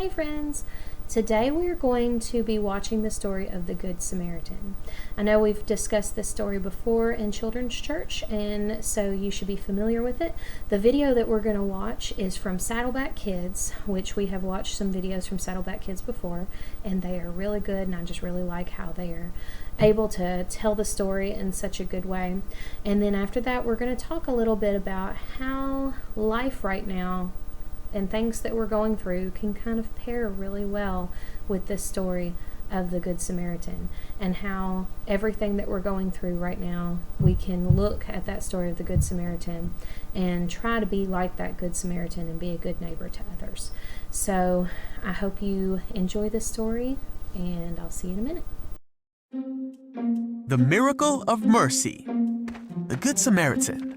Hey friends! Today we are going to be watching the story of the Good Samaritan. I know we've discussed this story before in children's church, and so you should be familiar with it. The video that we're going to watch is from Saddleback Kids, which we have watched some videos from Saddleback Kids before, and they are really good, and I just really like how they are able to tell the story in such a good way. And then after that, we're going to talk a little bit about how life right now and things that we're going through can kind of pair really well with this story of the Good Samaritan, and how everything that we're going through right now, we can look at that story of the Good Samaritan and try to be like that Good Samaritan and be a good neighbor to others. So I hope you enjoy this story, and I'll see you in a minute. The Miracle of Mercy, the Good Samaritan.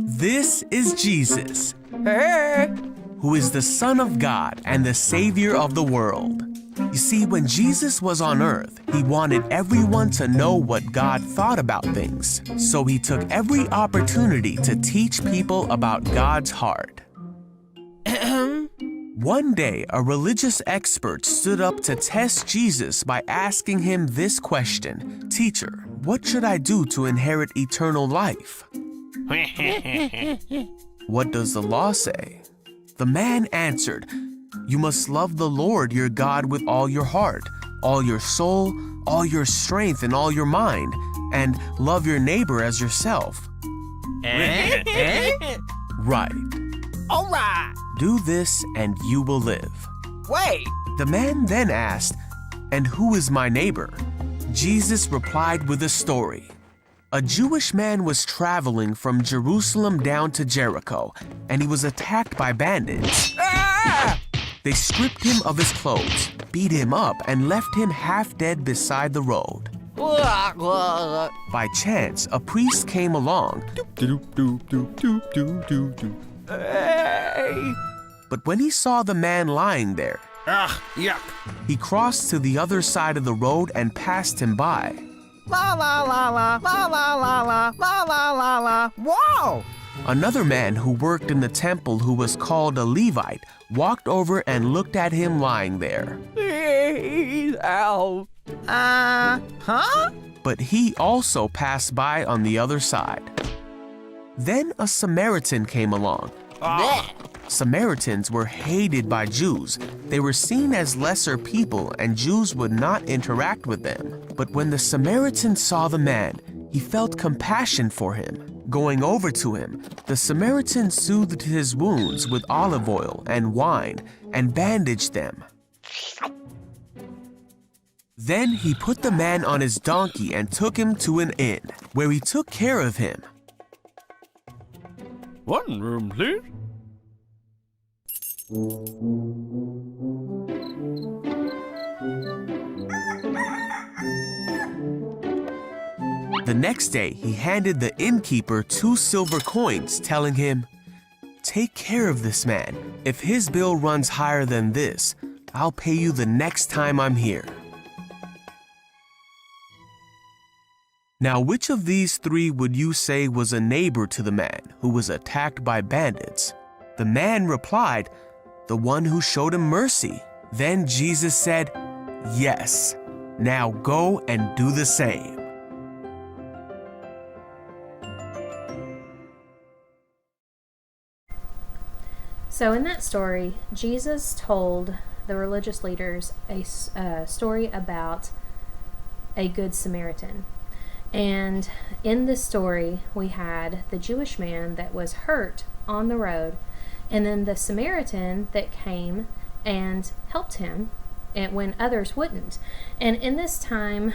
This is Jesus, who is the Son of God and the Savior of the world. You see, when Jesus was on earth, he wanted everyone to know what God thought about things. So he took every opportunity to teach people about God's heart. One day, a religious expert stood up to test Jesus by asking him this question: "Teacher, what should I do to inherit eternal life?" "What does the law say?" The man answered, "You must love the Lord your God with all your heart, all your soul, all your strength, and all your mind, and love your neighbor as yourself." Right. All right. Do this and you will live. Wait. The man then asked, "And who is my neighbor?" Jesus replied with a story. A Jewish man was traveling from Jerusalem down to Jericho, and he was attacked by bandits. Ah! They stripped him of his clothes, beat him up, and left him half dead beside the road. By chance, a priest came along. Hey. But when he saw the man lying there, Yuck. he crossed to the other side of the road and passed him by. La la la la la la la la la la la la. Wow. Another man who worked in the temple, who was called a Levite, walked over and looked at him lying there. Please help. Huh? But he also passed by on the other side. Then a Samaritan came along. Samaritans were hated by Jews. They were seen as lesser people, and Jews would not interact with them. But when the Samaritan saw the man, he felt compassion for him. Going over to him, the Samaritan soothed his wounds with olive oil and wine and bandaged them. Then he put the man on his donkey and took him to an inn, where he took care of him. One room, please. The next day, he handed the innkeeper 2 silver coins, telling him, "Take care of this man. If his bill runs higher than this, I'll pay you the next time I'm here." Now, which of these 3 would you say was a neighbor to the man who was attacked by bandits? The man replied, "The one who showed him mercy." Then Jesus said, "Yes, now go and do the same." So in that story, Jesus told the religious leaders a story about a Good Samaritan. And in this story, we had the Jewish man that was hurt on the road, and then the Samaritan that came and helped him and when others wouldn't. And in this time,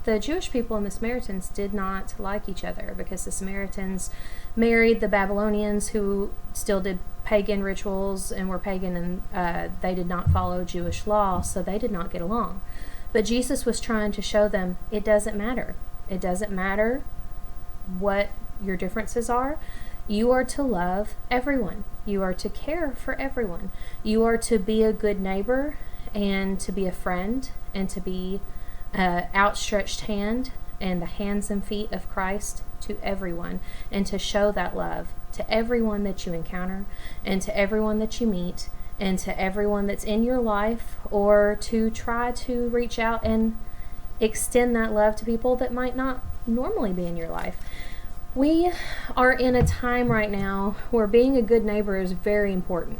the Jewish people and the Samaritans did not like each other, because the Samaritans married the Babylonians, who still did pagan rituals and were pagan, and they did not follow Jewish law, so they did not get along. But Jesus was trying to show them it doesn't matter. It doesn't matter what your differences are. You are to love everyone. You are to care for everyone. You are to be a good neighbor and to be a friend and to be an outstretched hand and the hands and feet of Christ to everyone, and to show that love to everyone that you encounter and to everyone that you meet and to everyone that's in your life, or to try to reach out and extend that love to people that might not normally be in your life. We are in a time right now where being a good neighbor is very important.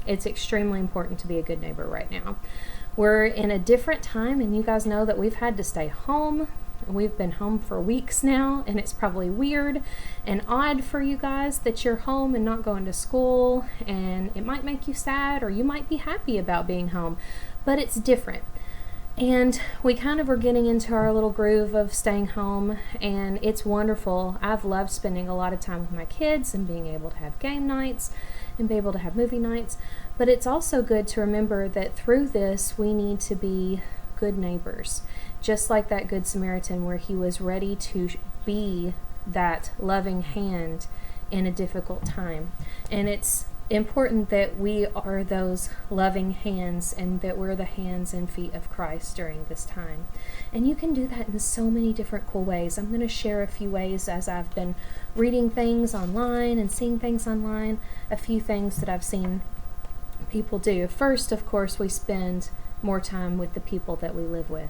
It's extremely important to be a good neighbor right now. We're in a different time, and you guys know that we've had to stay home. We've been home for weeks now, and it's probably weird and odd for you guys that you're home and not going to school, and it might make you sad, or you might be happy about being home, but it's different. And we kind of are getting into our little groove of staying home, and it's wonderful. I've loved spending a lot of time with my kids and being able to have game nights and be able to have movie nights. But it's also good to remember that through this, we need to be good neighbors. Just like that Good Samaritan, where he was ready to be that loving hand in a difficult time. And it's important that we are those loving hands, and that we're the hands and feet of Christ during this time. And you can do that in so many different cool ways. I'm going to share a few ways as I've been reading things online and seeing things online, a few things that I've seen people do. First, of course, we spend more time with the people that we live with.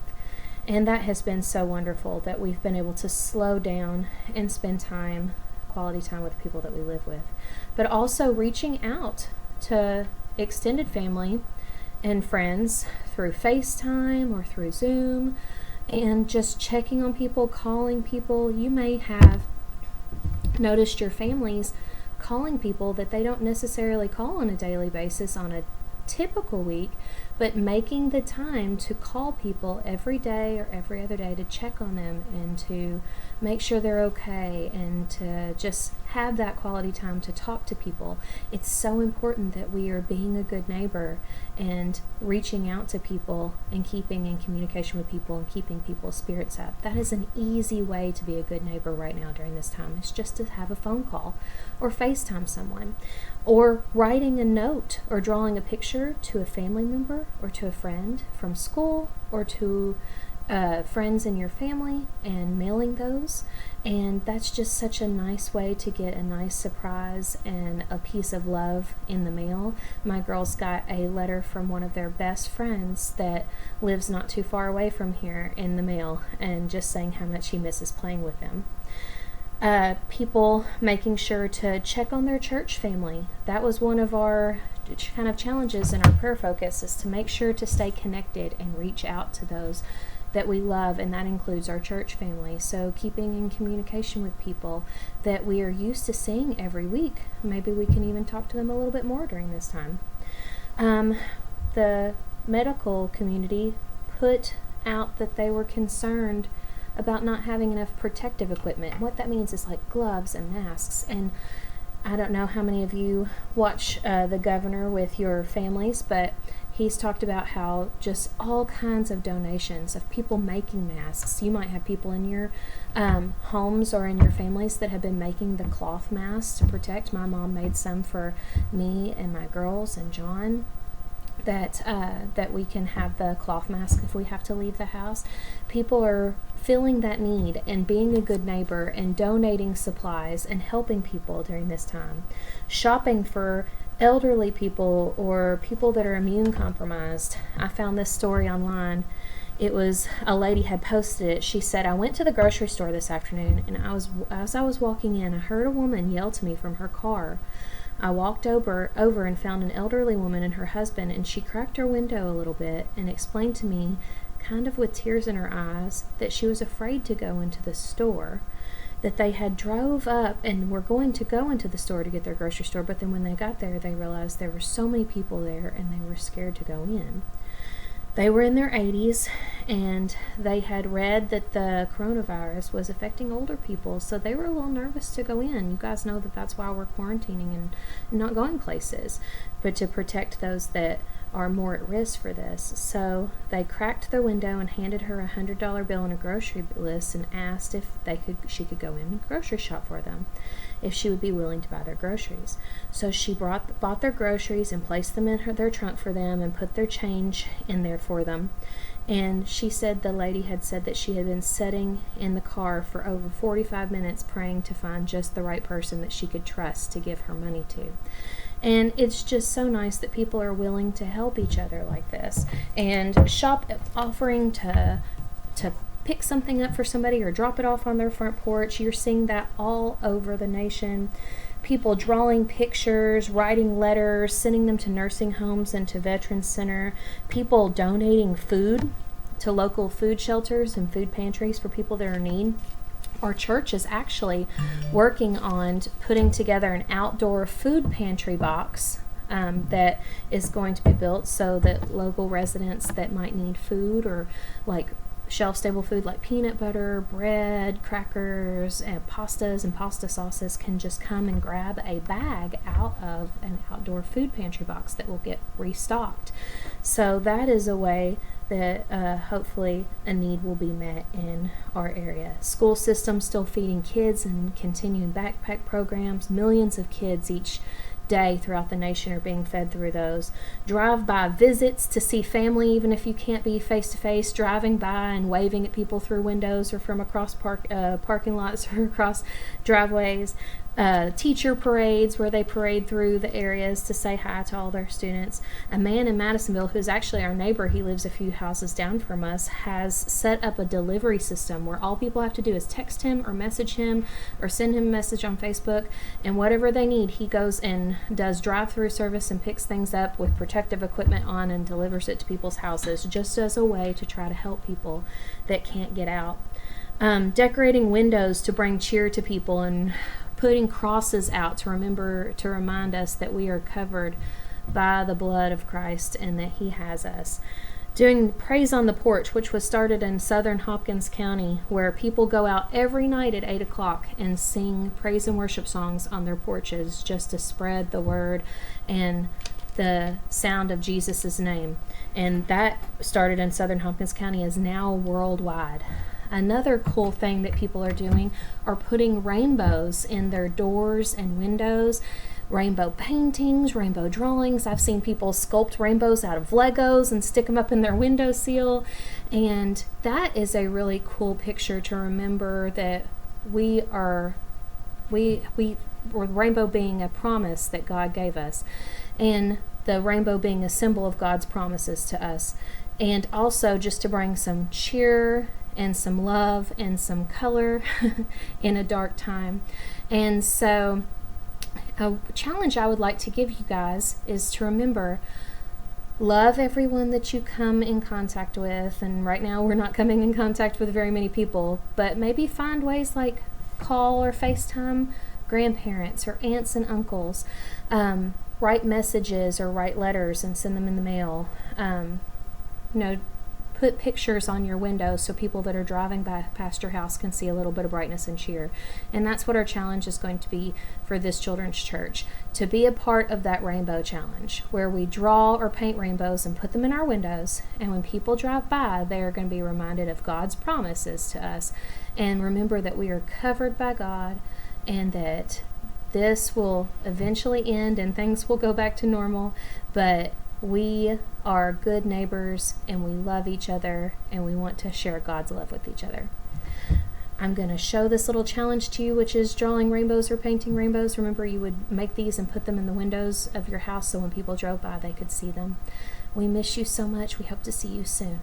And that has been so wonderful that we've been able to slow down and spend quality time with people that we live with. But also reaching out to extended family and friends through FaceTime or through Zoom, and just checking on people, calling people. You may have noticed your families calling people that they don't necessarily call on a daily basis on a typical week, but making the time to call people every day or every other day to check on them and to make sure they're okay, and to just have that quality time to talk to people. It's so important that we are being a good neighbor and reaching out to people and keeping in communication with people and keeping people's spirits up. That is an easy way to be a good neighbor right now during this time. It's just to have a phone call or FaceTime someone, or writing a note or drawing a picture to a family member or to a friend from school, or to friends in your family, and mailing those. And that's just such a nice way to get a nice surprise and a piece of love in the mail. My girls got a letter from one of their best friends that lives not too far away from here in the mail, and just saying how much he misses playing with them. People making sure to check on their church family. That was one of our kind of challenges in our prayer focus, is to make sure to stay connected and reach out to those that we love, and that includes our church family. So keeping in communication with people that we are used to seeing every week. Maybe we can even talk to them a little bit more during this time. The medical community put out that they were concerned about not having enough protective equipment. What that means is like gloves and masks. And I don't know how many of you watch the governor with your families, but he's talked about how just all kinds of donations of people making masks. You might have people in your homes or in your families that have been making the cloth masks to protect. My mom made some for me and my girls and John, that we can have the cloth mask if we have to leave the house. People are feeling that need and being a good neighbor and donating supplies and helping people during this time. Shopping for elderly people or people that are immune compromised. I found this story online. It was, a lady had posted it. She said, "I went to the grocery store this afternoon, and as I was walking in, I heard a woman yell to me from her car. I walked over and found an elderly woman and her husband, and she cracked her window a little bit and explained to me, kind of with tears in her eyes, that she was afraid to go into the store, that they had drove up and were going to go into the store to get their grocery store, but then when they got there, they realized there were so many people there and they were scared to go in." They were in their 80s, and they had read that the coronavirus was affecting older people, so they were a little nervous to go in. You guys know that that's why we're quarantining and not going places, but to protect those that are more at risk for this. So they cracked their window and handed her a $100 bill and a grocery list and asked if she could go in and grocery shop for them, if she would be willing to buy their groceries. So she bought their groceries and placed them in their trunk for them and put their change in there for them. And she said the lady had said that she had been sitting in the car for over 45 minutes praying to find just the right person that she could trust to give her money to. And it's just so nice that people are willing to help each other like this. And shop offering to pick something up for somebody or drop it off on their front porch. You're seeing that all over the nation. People drawing pictures, writing letters, sending them to nursing homes and to Veterans Center. People donating food to local food shelters and food pantries for people that are in need. Our church is actually working on putting together an outdoor food pantry box that is going to be built so that local residents that might need food or like shelf-stable food like peanut butter, bread, crackers, and pastas and pasta sauces can just come and grab a bag out of an outdoor food pantry box that will get restocked. So that is a way that hopefully a need will be met in our area. School systems still feeding kids and continuing backpack programs. Millions of kids each day throughout the nation are being fed through those. Drive-by visits to see family, even if you can't be face-to-face, driving by and waving at people through windows or from across parking lots or across driveways. Teacher parades where they parade through the areas to say hi to all their students. A man in Madisonville, who's actually our neighbor, he lives a few houses down from us, has set up a delivery system where all people have to do is text him or message him or send him a message on Facebook, and whatever they need, he goes and does drive-through service and picks things up with protective equipment on and delivers it to people's houses, just as a way to try to help people that can't get out. Decorating windows to bring cheer to people and putting crosses out to remind us that we are covered by the blood of Christ and that He has us. Doing Praise on the Porch, which was started in southern Hopkins County, where people go out every night at 8 o'clock and sing praise and worship songs on their porches just to spread the word and the sound of Jesus' name. And that started in southern Hopkins County, is now worldwide. Another cool thing that people are doing are putting rainbows in their doors and windows, rainbow paintings, rainbow drawings. I've seen people sculpt rainbows out of Legos and stick them up in their windowsill, and that is a really cool picture to remember that we rainbow being a promise that God gave us, and the rainbow being a symbol of God's promises to us, and also just to bring some cheer and some love and some color in a dark time. And so a challenge I would like to give you guys is to remember, love everyone that you come in contact with. And right now we're not coming in contact with very many people, but maybe find ways like call or FaceTime grandparents or aunts and uncles. Write messages or write letters and send them in the mail. Put pictures on your window so people that are driving past your house can see a little bit of brightness and cheer. And that's what our challenge is going to be for this children's church, to be a part of that rainbow challenge where we draw or paint rainbows and put them in our windows. And when people drive by, they are going to be reminded of God's promises to us. And remember that we are covered by God and that this will eventually end and things will go back to normal, but we are good neighbors and we love each other and we want to share God's love with each other. I'm going to show this little challenge to you, which is drawing rainbows or painting rainbows. Remember, you would make these and put them in the windows of your house so when people drove by they could see them. We miss you so much. We hope to see you soon.